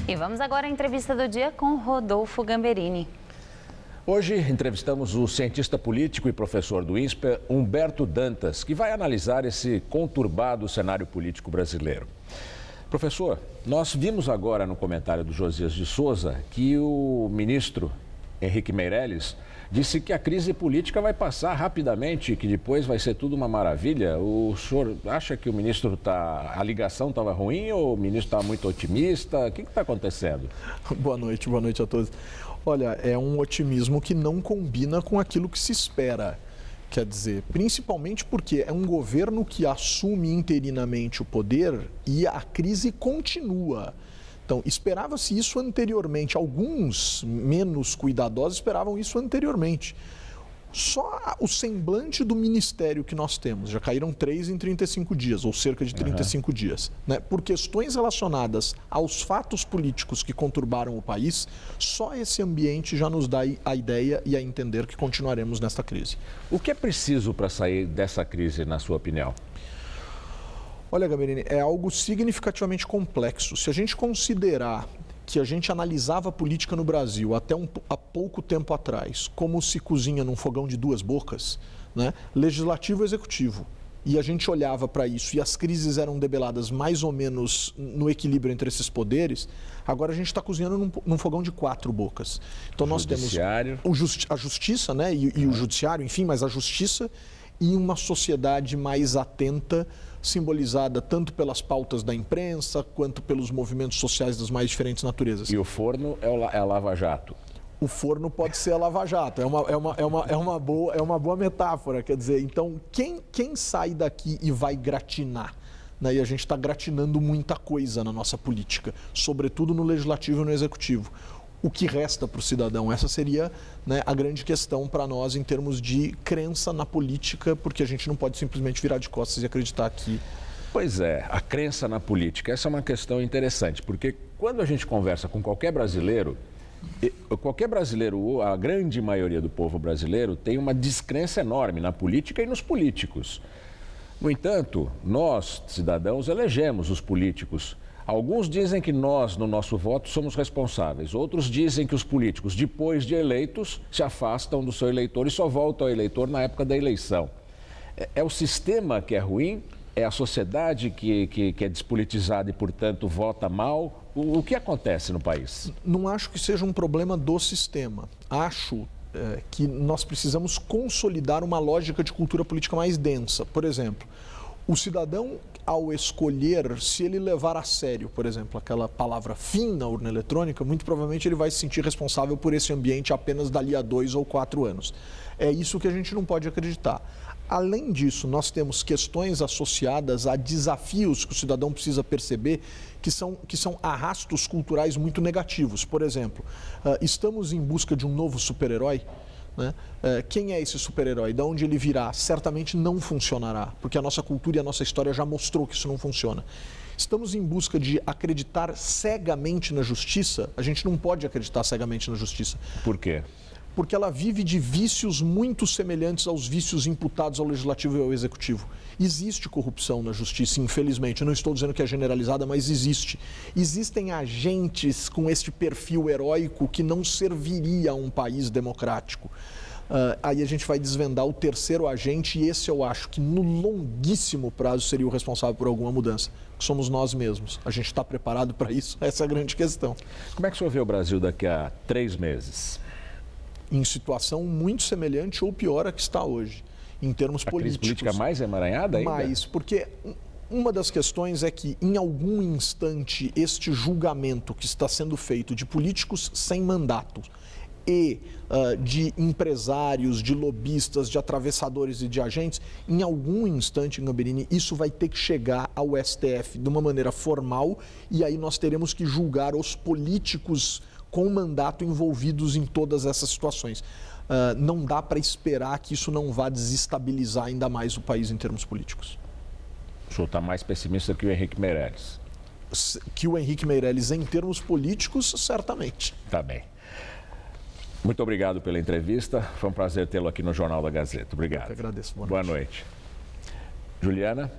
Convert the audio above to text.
E vamos agora à entrevista do dia com Rodolfo Gamberini. Hoje entrevistamos o cientista político e professor do INSPER, Humberto Dantas, que vai analisar esse conturbado cenário político brasileiro. Professor, nós vimos agora no comentário do Josias de Souza que o ministro Henrique Meirelles disse que a crise política vai passar rapidamente e que depois vai ser tudo uma maravilha. O senhor acha que o ministro a ligação estava ruim ou o ministro estava muito otimista? O que está acontecendo? Boa noite a todos. Olha, é um otimismo que não combina com aquilo que se espera. Quer dizer, principalmente porque é um governo que assume interinamente o poder e a crise continua. Então, esperava-se isso anteriormente. Alguns menos cuidadosos esperavam isso anteriormente. Só o semblante do ministério que nós temos, já caíram 3 em 35 dias, ou cerca de 35 dias, né? Por questões relacionadas aos fatos políticos que conturbaram o país, só esse ambiente já nos dá a ideia e a entender que continuaremos nesta crise. O que é preciso para sair dessa crise, na sua opinião? Olha, Gamberini, é algo significativamente complexo. Se a gente considerar que a gente analisava a política no Brasil há pouco tempo atrás, como se cozinha num fogão de duas bocas, né? Legislativo e executivo, e a gente olhava para isso e as crises eram debeladas mais ou menos no equilíbrio entre esses poderes, agora a gente está cozinhando num fogão de 4 bocas. Então nós temos a justiça, né? e o judiciário, enfim, mas a justiça e uma sociedade mais atenta, simbolizada tanto pelas pautas da imprensa, quanto pelos movimentos sociais das mais diferentes naturezas. E o forno é a Lava Jato? O forno pode ser a Lava Jato, é uma boa metáfora, quer dizer, então quem sai daqui e vai gratinar? Né? E a gente está gratinando muita coisa na nossa política, sobretudo no legislativo e no executivo. O que resta para o cidadão? Essa seria, né, a grande questão para nós em termos de crença na política, porque a gente não pode simplesmente virar de costas e acreditar que... Pois é, a crença na política. Essa é uma questão interessante, porque quando a gente conversa com qualquer brasileiro, a grande maioria do povo brasileiro tem uma descrença enorme na política e nos políticos. No entanto, nós, cidadãos, elegemos os políticos. Alguns dizem que nós, no nosso voto, somos responsáveis. Outros dizem que os políticos, depois de eleitos, se afastam do seu eleitor e só voltam ao eleitor na época da eleição. É o sistema que é ruim? É a sociedade que é despolitizada e, portanto, vota mal? O que acontece no país? Não acho que seja um problema do sistema. Acho que nós precisamos consolidar uma lógica de cultura política mais densa. Por exemplo, o cidadão, ao escolher, se ele levar a sério, por exemplo, aquela palavra fim na urna eletrônica, muito provavelmente ele vai se sentir responsável por esse ambiente apenas dali a 2 ou 4 anos. É isso que a gente não pode acreditar. Além disso, nós temos questões associadas a desafios que o cidadão precisa perceber, que são arrastos culturais muito negativos. Por exemplo, estamos em busca de um novo super-herói, né? Quem é esse super-herói? De onde ele virá? Certamente não funcionará, porque a nossa cultura e a nossa história já mostrou que isso não funciona. Estamos em busca de acreditar cegamente na justiça? A gente não pode acreditar cegamente na justiça. Por quê? Porque ela vive de vícios muito semelhantes aos vícios imputados ao legislativo e ao executivo. Existe corrupção na justiça, infelizmente. Eu não estou dizendo que é generalizada, mas existe. Existem agentes com este perfil heróico que não serviria a um país democrático. Aí a gente vai desvendar o terceiro agente e esse eu acho que no longuíssimo prazo seria o responsável por alguma mudança. Que somos nós mesmos. A gente está preparado para isso? Essa é a grande questão. Como é que o senhor vê o Brasil daqui a 3 meses? Em situação muito semelhante ou pior a que está hoje, em termos políticos. A crise política mais emaranhada ainda? Mais, porque uma das questões é que, em algum instante, este julgamento que está sendo feito de políticos sem mandato e de empresários, de lobistas, de atravessadores e de agentes, em algum instante, Gamberini, isso vai ter que chegar ao STF de uma maneira formal e aí nós teremos que julgar os políticos com mandato envolvidos em todas essas situações. Não dá para esperar que isso não vá desestabilizar ainda mais o país em termos políticos. O senhor está mais pessimista que o Henrique Meirelles? Que o Henrique Meirelles, em termos políticos, certamente. Tá bem. Muito obrigado pela entrevista. Foi um prazer tê-lo aqui no Jornal da Gazeta. Obrigado. Eu que agradeço. Boa noite. Juliana?